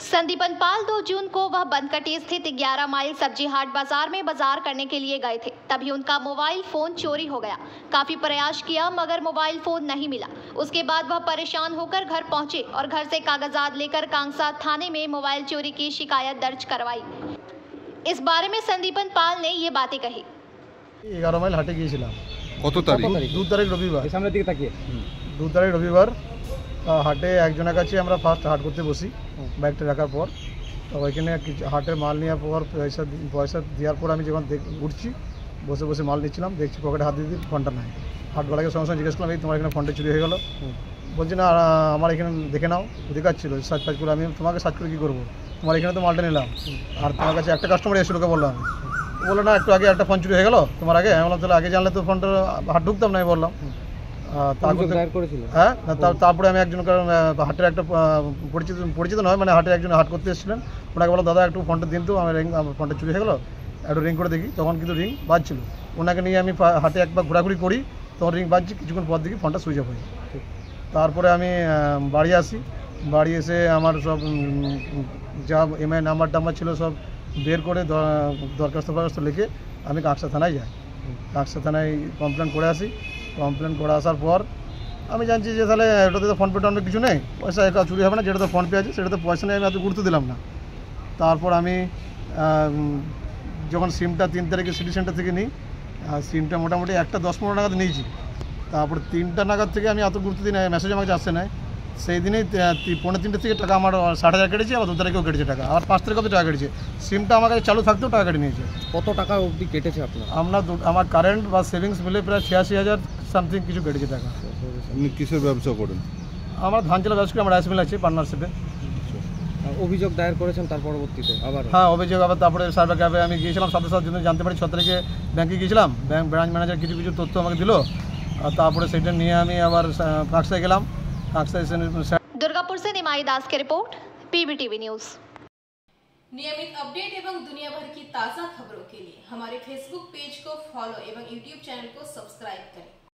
संदीपन पाल 2 जून को वह बनकटी स्थित 11 माइल सब्जी हाट बाजार में बाजार करने के लिए गए थे। तभी उनका मोबाइल फोन चोरी हो गया। काफी प्रयास किया मगर मोबाइल फोन नहीं मिला। उसके बाद वह परेशान होकर घर पहुंचे और घर से कागजात लेकर कांगसा थाने में मोबाइल चोरी की शिकायत दर्ज करवाई। इस बारे में संदीपन पाल ने ये बातें कही। 11 মাইল হাটে গিয়েছিলাম। কত তারিখ? 2 তারিখ রবিবার। সামনের দিকে তাকিয়ে 2 তারিখ রবিবার হাটে একজনের কাছে আমরা ফার্স্ট হাট করতে বসি বাইকটা রাখার পর। তো ওইখানে হাটের মাল নেওয়ার পর পয়সা দেওয়ার পর আমি যখন উঠছি বসে বসে মাল নিচ্ছিলাম, দেখছি পকেটে হাত দিয়ে ফোনটা নাই। হাটওয়ালাকে সঙ্গে সঙ্গে জিজ্ঞেস করলাম, এই তোমার এখানে ফোনটা চুরি হয়ে গেল। বলছি না, আমার এখানে দেখে নাও, দেখাচ্ছিল সার্চ ফার্চ করে। আমি তোমাকে সার্চ করে কী করবো, তোমার এখানে তো মালটা নিলাম আর তোমার কাছে একটা কাস্টমার এসে লোকে বললাম। বললো না, একটু আগে একটা ফোন চুরি হয়ে গেলো তোমার আগে। আমি বললাম তাহলে আগে জানলে তো ফোনটা হাট ঢুকতাম না, আমি বললাম। হ্যাঁ, তারপরে আমি একজন হাটের একটা পরিচিত নয়, মানে হাটে একজন হাট করতে এসেছিলেন, ওনাকে বললাম দাদা একটু ফোনটা দিন তো, আমার ফোনটা চুরি হয়ে গেলো, একটু রিং করে দেখি। তখন কিন্তু রিং বাজছিল। ওনাকে নিয়ে আমি হাটে একবার ঘোরাঘুরি করি, তখন রিং বাজছি। কিছুক্ষণ পর দেখি ফোনটা সুইচ অফ হয়ে। তারপরে আমি বাড়ি আসি। বাড়ি এসে আমার সব যা এমআই নাম্বার টাম্বার ছিল সব বের করে দরখাস্ত লিখে আমি কাঁকসা থানায় যাই। কাঁকসা থানায় কমপ্লেন করে আসি। কমপ্লেন করে আসার পর আমি জানছি যে তাহলে এটাতে তো ফোনপে টোনপে কিছু নেই, পয়সা একা চুরি হবে না, যেটাতে ফোনপে আছে সেটাতে পয়সা নেই, আমি এত গুরুত্ব দিলাম না। তারপর আমি যখন সিমটা 3 তারিখে সিটি সেন্টার থেকে নিই, সিমটা মোটামুটি একটা 10-15 নাগাদ নিয়েছি। তারপর 3টা নাগাদ থেকে আমি এত গুরুত্ব দিই না, মেসেজ আমাকে আসছে না। সেই দিনেই 3:45 থেকে টাকা আমার 60,000 কেটেছে, আবার 2 তারিখেও কেটেছে টাকা, আর 5 তারিখেও টাকা কেটেছে। সিমটা আমার কাছে চালু থাকতেও টাকা কেটে নিয়েছে। কত টাকা অবধি কেটেছে আপনার? আমার কারেন্ট বা সেভিংস মিলে প্রায় 86,000 সামথিং কিছু কেটেছে টাকা। আপনি কিসের ব্যবসা করেন? আমার ধান চালা ব্যবসা করি, আমার রাইস মিল আছে পার্টনারশিপে। অভিযোগ দায়ের করেছেন তার পরবর্তীতে আবার? হ্যাঁ, অভিযোগ আবার তারপরে সার্ভার ক্যাবে আমি গিয়েছিলাম। সাথে জানতে পারি 6 তারিখে ব্যাংকে গিয়েছিলাম। ব্রাঞ্চ ম্যানেজার কিছু তথ্য আমাকে দিল, আর তারপরে সেটা নিয়ে আমি আবার কাঁকসায় গেলাম। কাঁকসায় दुर्गापुर से निमाई दास की रिपोर्ट, PBTV न्यूज़। नियमित अपडेट एवं दुनिया भर की ताज़ा खबरों के लिए हमारे फेसबुक पेज को फॉलो एवं यूट्यूब चैनल को सब्सक्राइब करें।